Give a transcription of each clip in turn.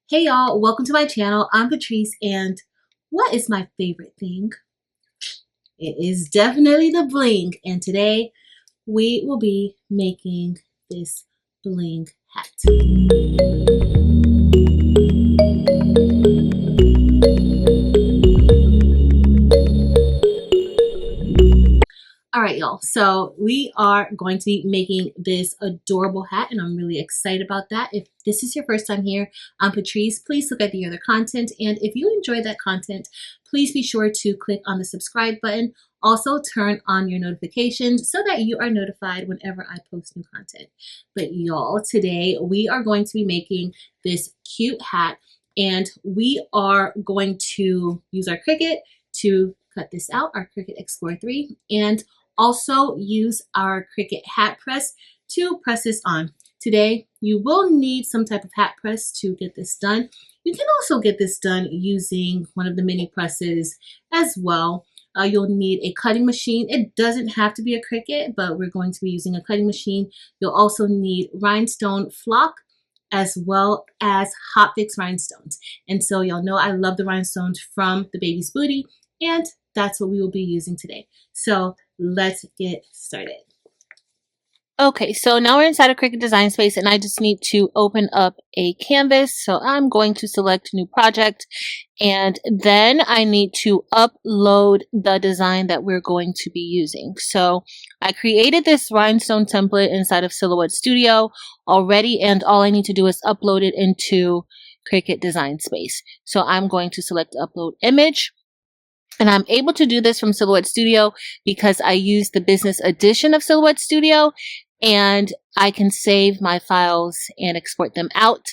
Hey y'all, welcome to my channel. I'm Patrice, and what is my favorite thing? It is definitely the bling, and today we will be making this bling hat. All right, y'all, so we are going to be making this adorable hat, and I'm really excited about that. If this is your first time here, I'm Patrice. Please look at the other content, and if you enjoy that content, please be sure to click on the subscribe button. Also, turn on your notifications so that you are notified whenever I post new content. But y'all, today we are going to be making this cute hat, and we are going to use our Cricut to cut this out, our Cricut Explorer 3, and also use our Cricut Hat Press to press this on. Today, you will need some type of hat press to get this done. You can also get this done using one of the mini presses as well. You'll need a cutting machine. It doesn't have to be a Cricut, but we're going to be using a cutting machine. You'll also need rhinestone flock as well as Hotfix rhinestones. And so y'all know I love the rhinestones from the baby's booty, and that's what we will be using today. So let's get started. Okay, so now we're inside of Cricut Design Space, and I just need to open up a canvas. So I'm going to select new project, and then I need to upload the design that we're going to be using. So I created this rhinestone template inside of Silhouette Studio already, and all I need to do is upload it into Cricut Design Space. So I'm going to select Upload Image. And I'm able to do this from Silhouette Studio because I use the business edition of Silhouette Studio, and I can save my files and export them out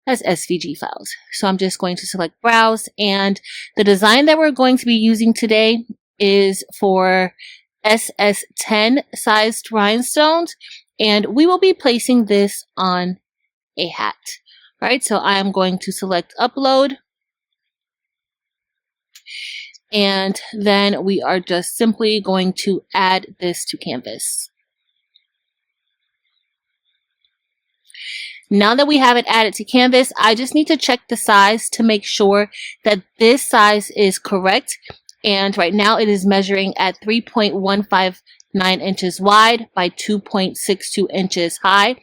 as SVG files. So I'm just going to select Browse, and the design that we're going to be using today is for SS10 sized rhinestones, and we will be placing this on a hat. All right, so I am going to select Upload. And then we are just simply going to add this to canvas. Now that we have it added to canvas, I just need to check the size to make sure that this size is correct. And right now it is measuring at 3.159 inches wide by 2.62 inches high.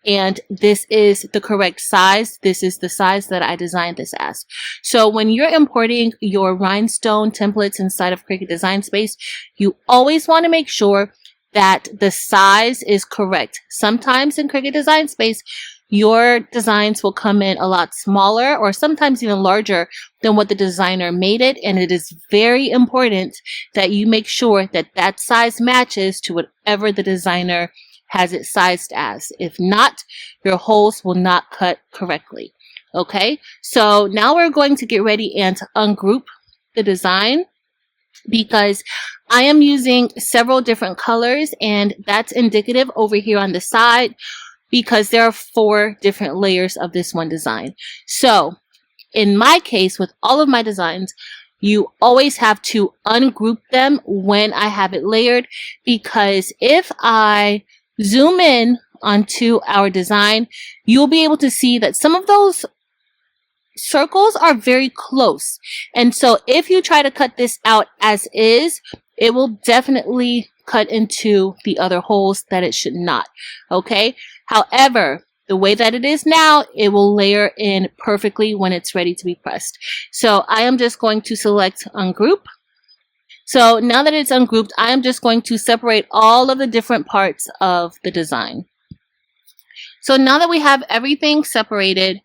And this is the correct size. This is the size that I designed this as. So when you're importing your rhinestone templates inside of Cricut Design Space, you always want to make sure that the size is correct. Sometimes in Cricut Design Space, your designs will come in a lot smaller or sometimes even larger than what the designer made it. And it is very important that you make sure that that size matches to whatever the designer has it sized as. If not, your holes will not cut correctly. Okay, so now we're going to get ready and ungroup the design because I am using several different colors, and that's indicative over here on the side because there are 4 different layers of this one design. So in my case, with all of my designs, you always have to ungroup them when I have it layered, because if I zoom in onto our design, you'll be able to see that some of those circles are very close. And so if you try to cut this out as is, it will definitely cut into the other holes that it should not. Okay. However, the way that it is now, it will layer in perfectly when it's ready to be pressed. So I am just going to select Ungroup. So now that it's ungrouped, I am just going to separate all of the different parts of the design. So now that we have everything separated,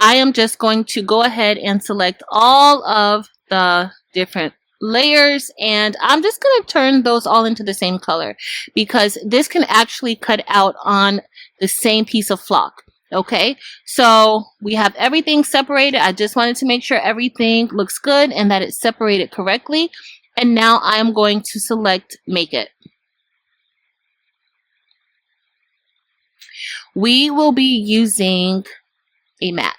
I am just going to go ahead and select all of the different layers, and I'm just going to turn those all into the same color because this can actually cut out on the same piece of flock. Okay, so we have everything separated. I just wanted to make sure everything looks good and that it's separated correctly. And now I am going to select Make It. We will be using a mat.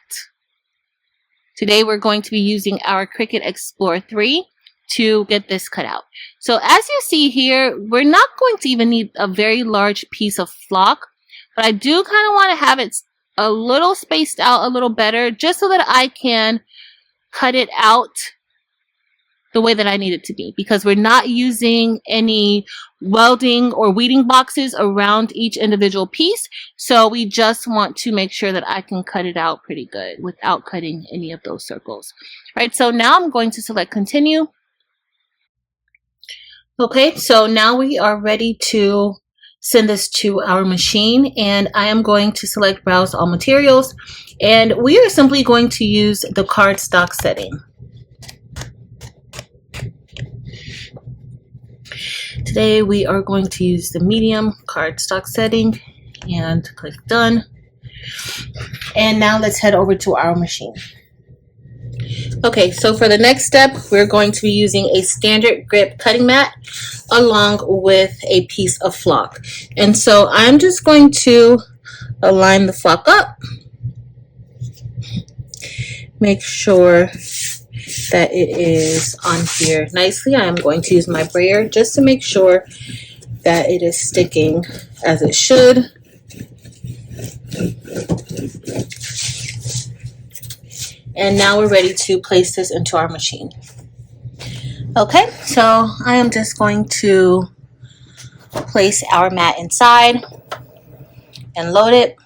Today we're going to be using our Cricut Explorer 3 to get this cut out. So as you see here, we're not going to even need a very large piece of flock, but I do kind of want to have it a little spaced out a little better, just so that I can cut it out the way that I need it to be, because we're not using any welding or weeding boxes around each individual piece. So we just want to make sure that I can cut it out pretty good without cutting any of those circles. All right, so now I'm going to select continue. Okay, so now we are ready to send this to our machine, and I am going to select browse all materials, and we are simply going to use the cardstock setting. Today we are going to use the medium cardstock setting, and click done. And now let's head over to our machine. Okay, so for the next step, we're going to be using a standard grip cutting mat along with a piece of flock. And so I'm just going to align the flock up, make sure that it is on here nicely. I am going to use my brayer just to make sure that it is sticking as it should. And now we're ready to place this into our machine. Okay, so I am just going to place our mat inside and load it.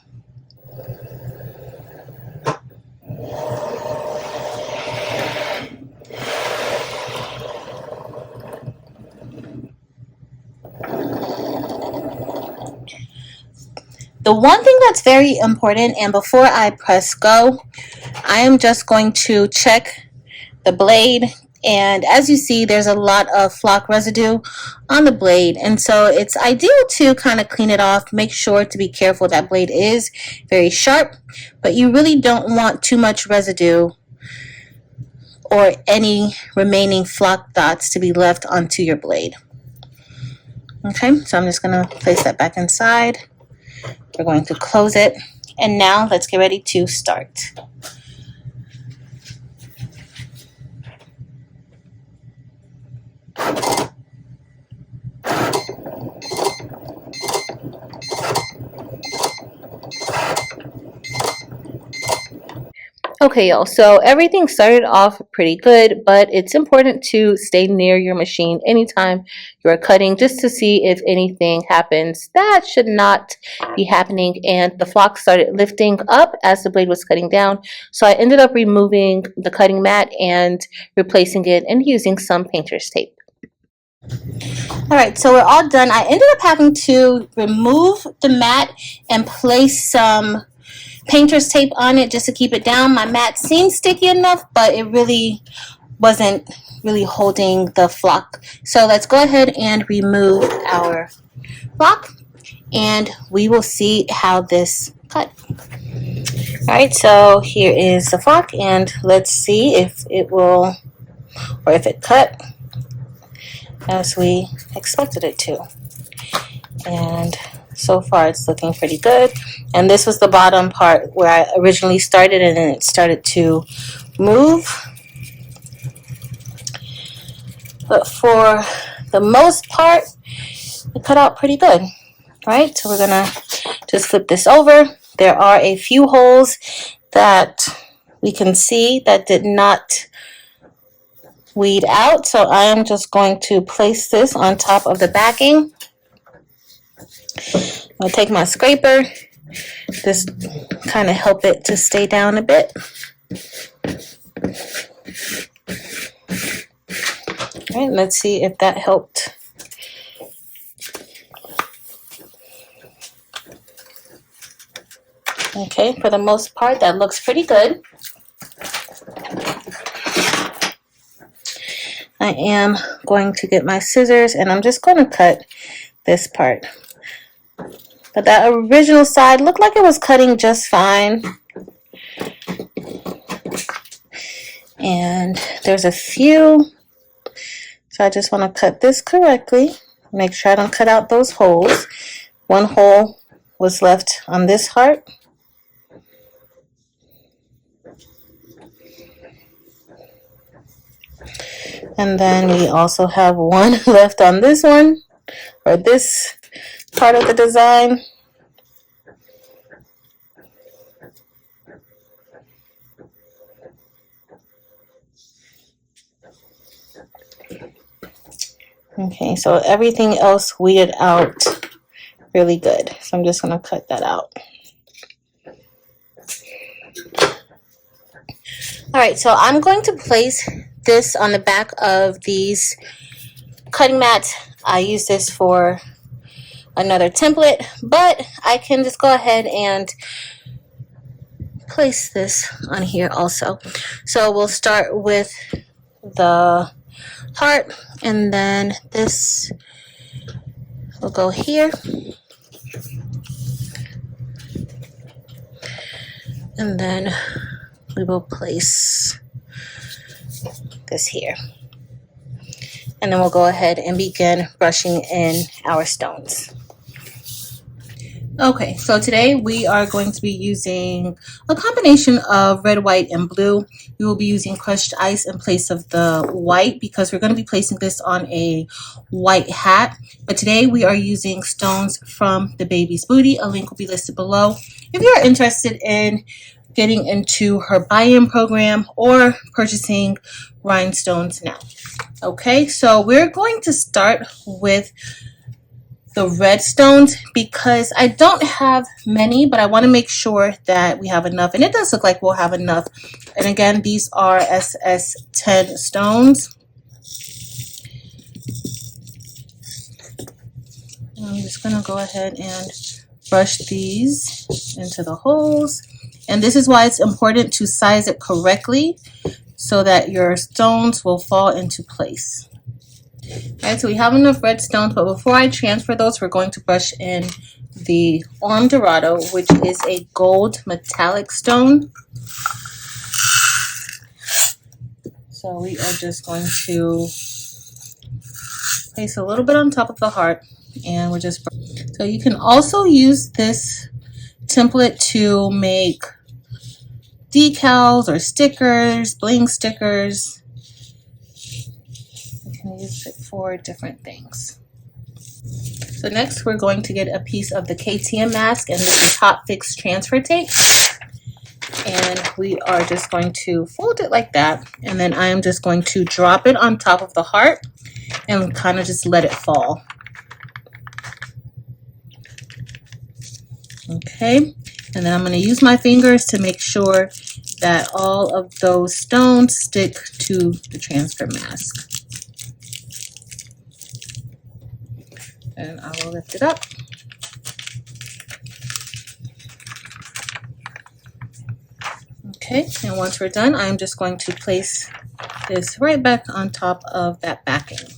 The one thing that's very important, and before I press go, I am just going to check the blade, and as you see, there's a lot of flock residue on the blade, and so it's ideal to kind of clean it off. Make sure to be careful. That blade is very sharp, but you really don't want too much residue or any remaining flock dots to be left onto your blade. Okay, so I'm just going to place that back inside. We're going to close it, and now let's get ready to start. Okay, y'all, so everything started off pretty good, but it's important to stay near your machine anytime you are cutting, just to see if anything happens that should not be happening. And the flock started lifting up as the blade was cutting down, so I ended up removing the cutting mat and replacing it and using some painter's tape. Alright, so we're all done. I ended up having to remove the mat and place some painter's tape on it just to keep it down. My mat seemed sticky enough, but it really wasn't really holding the flock. So let's go ahead and remove our flock, and we will see how this cut. Alright, so here is the flock, and let's see if it will, or if it cut as we expected it to. And so far it's looking pretty good. And this was the bottom part where I originally started, and then it started to move. But for the most part, it cut out pretty good. Right, so we're gonna just flip this over. There are a few holes that we can see that did not weed out, so I am just going to place this on top of the backing. I'll take my scraper, just kind of help it to stay down a bit. All right, let's see if that helped. Okay, for the most part, that looks pretty good. I am going to get my scissors, and I'm just going to cut this part. But that original side looked like it was cutting just fine. And there's a few, so I just want to cut this correctly. Make sure I don't cut out those holes. One hole was left on this heart. And then we also have one left on this one, or this part of the design. Okay, so everything else weeded out really good. So I'm just going to cut that out. All right, so I'm going to place this on the back of these cutting mats. I use this for another template, but I can just go ahead and place this on here also. So we'll start with the heart, and then this will go here. And then we will place this here. And then we'll go ahead and begin brushing in our stones. Okay, so today we are going to be using a combination of red, white, and blue. We will be using crushed ice in place of the white because we're going to be placing this on a white hat. But today we are using stones from the baby's booty. A link will be listed below if you're interested in getting into her buy-in program or purchasing rhinestones now. Okay, so we're going to start with the red stones because I don't have many, but I want to make sure that we have enough, and it does look like we'll have enough. And again, these are SS10 stones. I'm just going to go ahead and brush these into the holes. And this is why it's important to size it correctly so that your stones will fall into place. All right, so we have enough red stones, but before I transfer those, we're going to brush in the Orme Dorado, which is a gold metallic stone. So we are just going to place a little bit on top of the heart, and we're just brushing. So you can also use this template to make decals or stickers, bling stickers. Use it for different things. So next we're going to get a piece of the KTM mask, and this is Hotfix transfer tape, and we are just going to fold it like that, and then I am just going to drop it on top of the heart and kind of just let it fall. Okay, and then I'm going to use my fingers to make sure that all of those stones stick to the transfer mask. And I will lift it up. Okay, and once we're done, I'm just going to place this right back on top of that backing.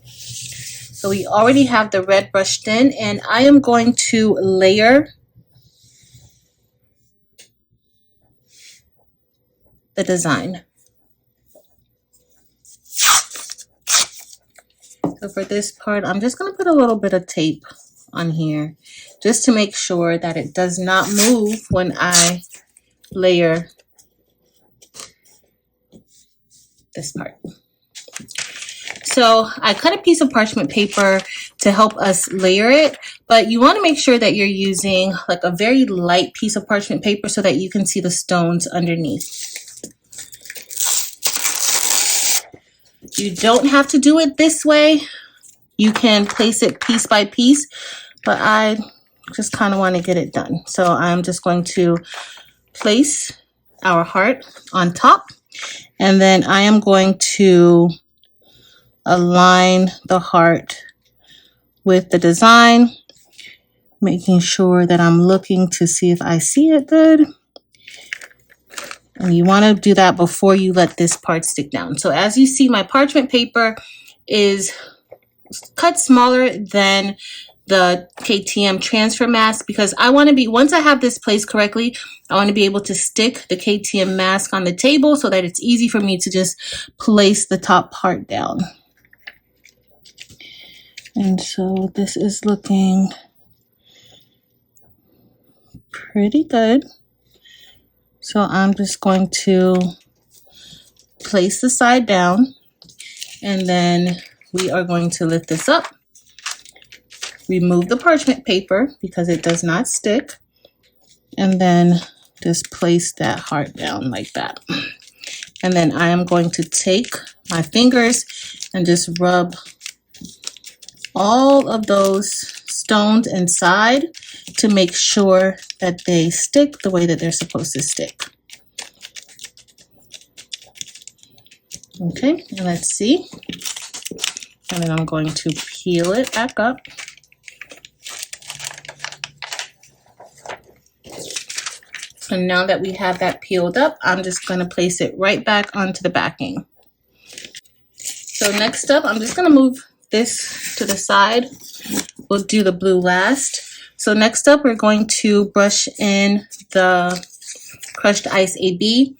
So we already have the red brushed in, and I am going to layer the design. So for this part, I'm just going to put a little bit of tape on here just to make sure that it does not move when I layer this part. So I cut a piece of parchment paper to help us layer it, but you want to make sure that you're using like a very light piece of parchment paper so that you can see the stones underneath. You don't have to do it this way. You can place it piece by piece, but I just kind of want to get it done. So I'm just going to place our heart on top, and then I am going to align the heart with the design, making sure that I'm looking to see if I see it good. And you want to do that before you let this part stick down. So as you see, my parchment paper is cut smaller than the KTM transfer mask because I want to be, once I have this placed correctly, I want to be able to stick the KTM mask on the table so that it's easy for me to just place the top part down. And so this is looking pretty good. So I'm just going to place the side down, and then we are going to lift this up, remove the parchment paper because it does not stick, and then just place that heart down like that. And then I am going to take my fingers and just rub all of those stones inside to make sure that they stick the way that they're supposed to stick. Okay, and let's see. And then I'm going to peel it back up. So now that we have that peeled up, I'm just going to place it right back onto the backing. So next up, I'm just going to move this to the side. We'll do the blue last. So next up, we're going to brush in the crushed ice AB.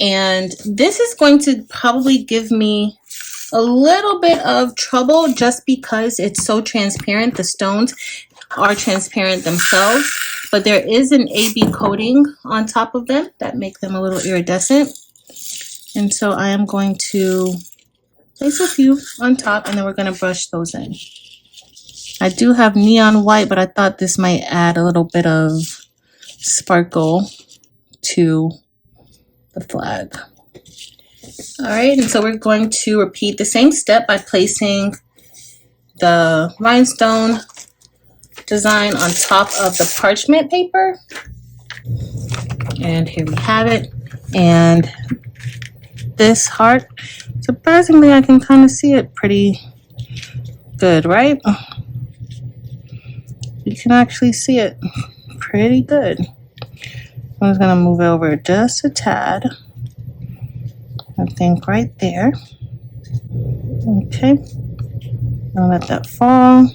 And this is going to probably give me a little bit of trouble just because it's so transparent. The stones are transparent themselves, but there is an AB coating on top of them that make them a little iridescent. And so I am going to place a few on top, and then we're going to brush those in. I do have neon white, but I thought this might add a little bit of sparkle to the flag. All right, and so we're going to repeat the same step by placing the rhinestone design on top of the parchment paper. And here we have it. And this heart, surprisingly, I can kind of see it pretty good, right? You can actually see it pretty good. I'm just gonna move it over just a tad. I think right there. Okay, I'll let that fall.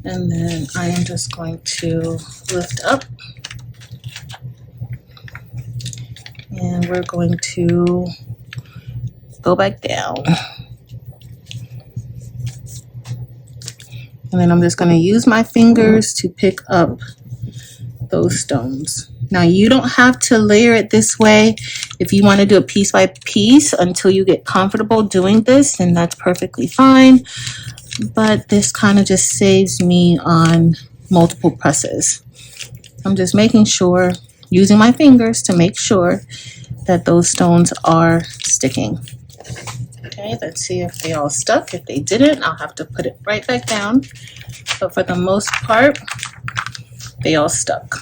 And then I am just going to lift up. And we're going to go back down. And then I'm just going to use my fingers to pick up those stones. Now you don't have to layer it this way. If you want to do it piece by piece until you get comfortable doing this, then that's perfectly fine. But this kind of just saves me on multiple presses. I'm just making sure, using my fingers to make sure that those stones are sticking. Okay, let's see if they all stuck. If they didn't, I'll have to put it right back down. But for the most part, they all stuck.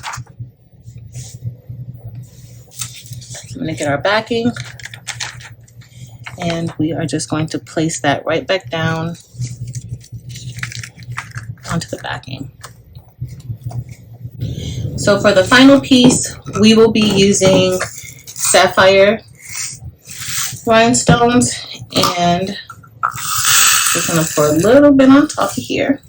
I'm going to get our backing, and we are just going to place that right back down onto the backing. So for the final piece, we will be using sapphire rhinestones, and just going to pour a little bit on top of here.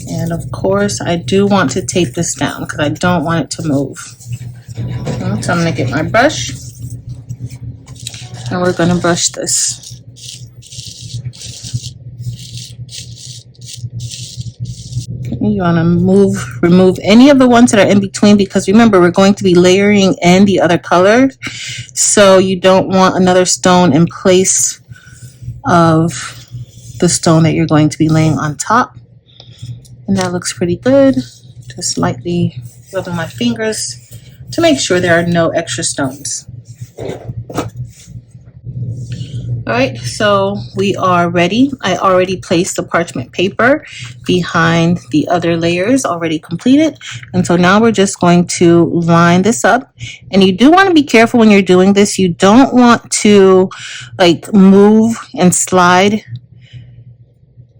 And of course, I do want to tape this down because I don't want it to move. So I'm going to get my brush, and we're going to brush this. You want to remove any of the ones that are in between, because remember, we're going to be layering in the other color. So you don't want another stone in place of the stone that you're going to be laying on top. And that looks pretty good. Just lightly rubbing my fingers to make sure there are no extra stones. All right, so we are ready. I already placed the parchment paper behind the other layers already completed. And so now we're just going to line this up. And you do want to be careful when you're doing this. You don't want to like move and slide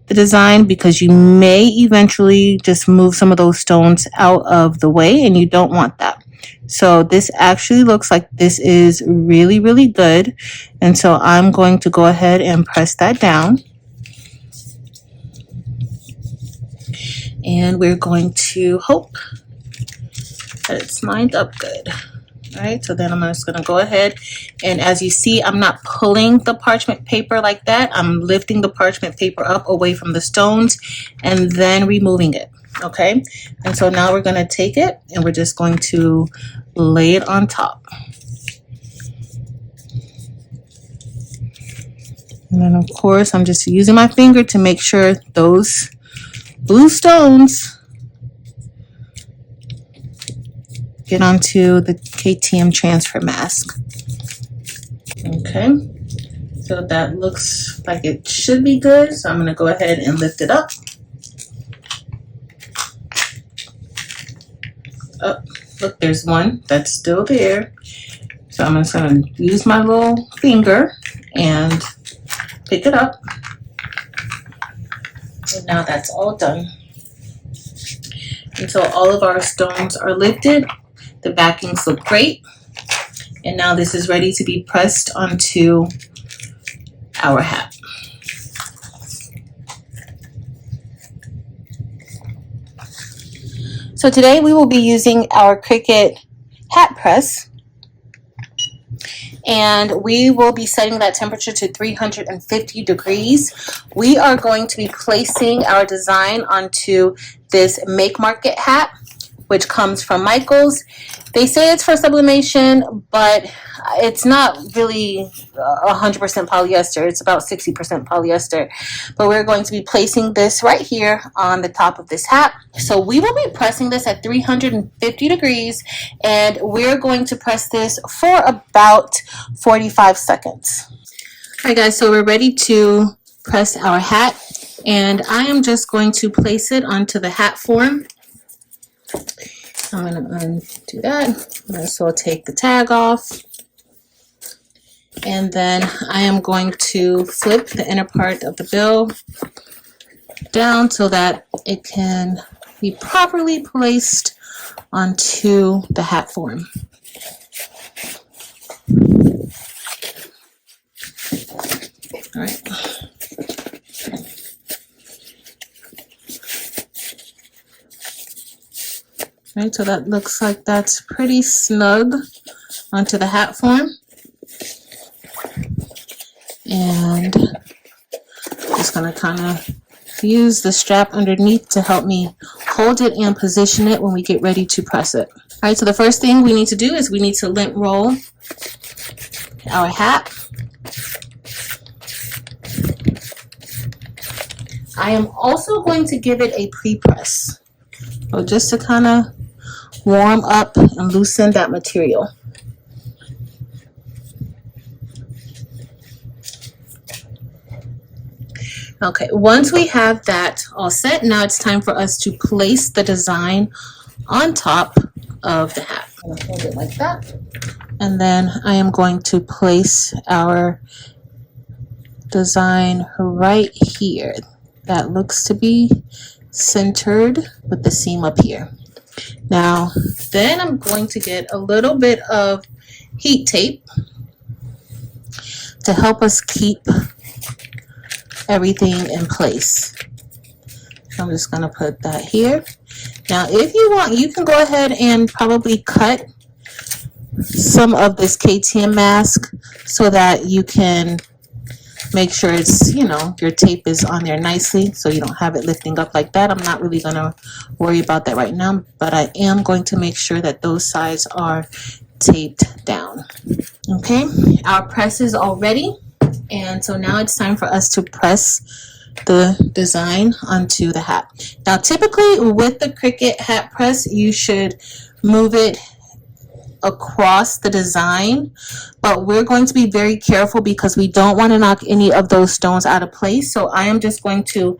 the design, because you may eventually just move some of those stones out of the way, and you don't want that. So this actually looks like this is really, really good. And so I'm going to go ahead and press that down. And we're going to hope that it's lined up good. All right, so then I'm just going to go ahead, and as you see, I'm not pulling the parchment paper like that. I'm lifting the parchment paper up away from the stones and then removing it. Okay, and so now we're going to take it and we're just going to lay it on top. And then of course, I'm just using my finger to make sure those blue stones get onto the KTM transfer mask. Okay, so that looks like it should be good. So I'm going to go ahead and lift it up. Oh, look, there's one that's still there. So I'm just going to use my little finger and pick it up. And now that's all done. Until all of our stones are lifted, the backings look great. And now this is ready to be pressed onto our hat. So today we will be using our Cricut Hat Press. And we will be setting that temperature to 350 degrees. We are going to be placing our design onto this Make Market hat, which comes from Michaels. They say it's for sublimation, but it's not really 100% polyester. It's about 60% polyester. But we're going to be placing this right here on the top of this hat. So we will be pressing this at 350 degrees, and we're going to press this for about 45 seconds. All right, guys, so we're ready to press our hat, and I am just going to place it onto the hat form. I'm going to undo that. I'm also take the tag off. And then I am going to flip the inner part of the bill down so that it can be properly placed onto the hat form. All right. Right, so that looks like that's pretty snug onto the hat form. And just going to kind of use the strap underneath to help me hold it and position it when we get ready to press it. All right, so the first thing we need to do is we need to lint roll our hat. I am also going to give it a pre-press. So just to kind of warm up and loosen that material. Okay, once we have that all set, now it's time for us to place the design on top of the hat. I'm going to hold it like that. And then I am going to place our design right here. That looks to be centered with the seam up here. Now, then I'm going to get a little bit of heat tape to help us keep everything in place. I'm just going to put that here. Now, if you want, you can go ahead and probably cut some of this KTM mask so that you can make sure it's, you know, your tape is on there nicely so you don't have it lifting up like that. I'm not really going to worry about that right now, but I am going to make sure that those sides are taped down. Okay, our press is all ready, and so now it's time for us to press the design onto the hat. Now, typically with the Cricut Hat Press, you should move it across the design, but we're going to be very careful because we don't want to knock any of those stones out of place. So I am just going to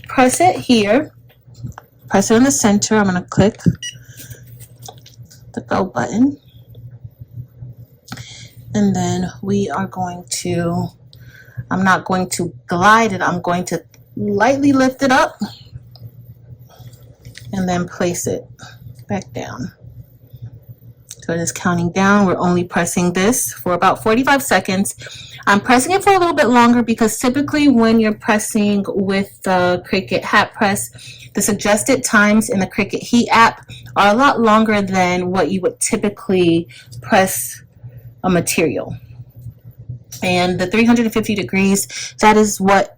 press it here, press it in the center. I'm going to click the go button, and then we are going to, I'm not going to glide it, I'm going to lightly lift it up and then place it back down. So it is counting down. We're only pressing this for about 45 seconds. I'm pressing it for a little bit longer because typically when you're pressing with the Cricut Hat Press, the suggested times in the Cricut Heat app are a lot longer than what you would typically press a material. And the 350 degrees, that is what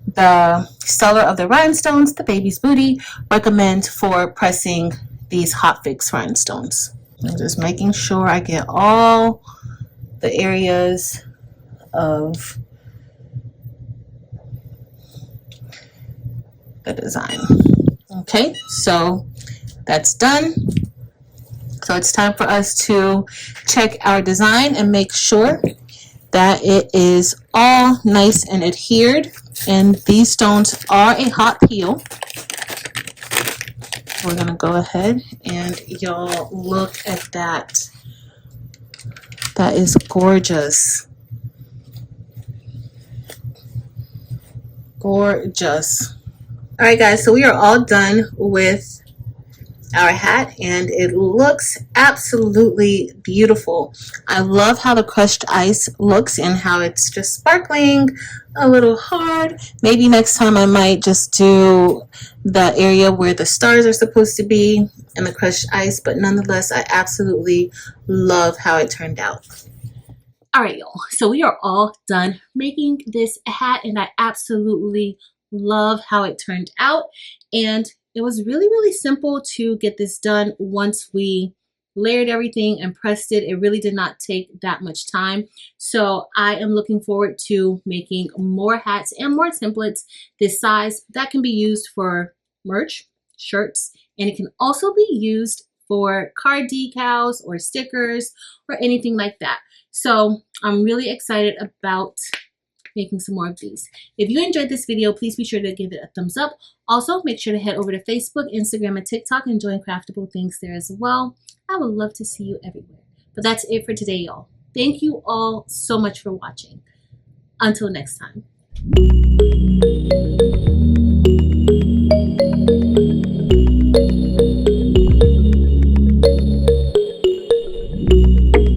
the seller of the Rhinestones, the baby's booty, recommends for pressing these Hotfix rhinestones. I'm just making sure I get all the areas of the design. Okay, so that's done. So it's time for us to check our design and make sure that it is all nice and adhered. And these stones are a hot peel. We're gonna go ahead and y'all look at that. That is gorgeous. Gorgeous. All right, guys, so we are all done with our hat and it looks absolutely beautiful. I love how the crushed ice looks and how it's just sparkling, a little hard. Maybe next time I might just do the area where the stars are supposed to be and the crushed ice, but nonetheless, I absolutely love how it turned out. All right, y'all, so we are all done making this hat and I absolutely love how it turned out. And it was really simple to get this done. Once we layered everything and pressed it, it really did not take that much time. So I am looking forward to making more hats and more templates this size that can be used for merch, shirts, and it can also be used for card decals or stickers or anything like that. So I'm really excited about making some more of these. If you enjoyed this video, please be sure to give it a thumbs up. Also, make sure to head over to Facebook, Instagram, and TikTok and join Craftable Things there as well. I would love to see you everywhere. But that's it for today, y'all. Thank you all so much for watching. Until next time.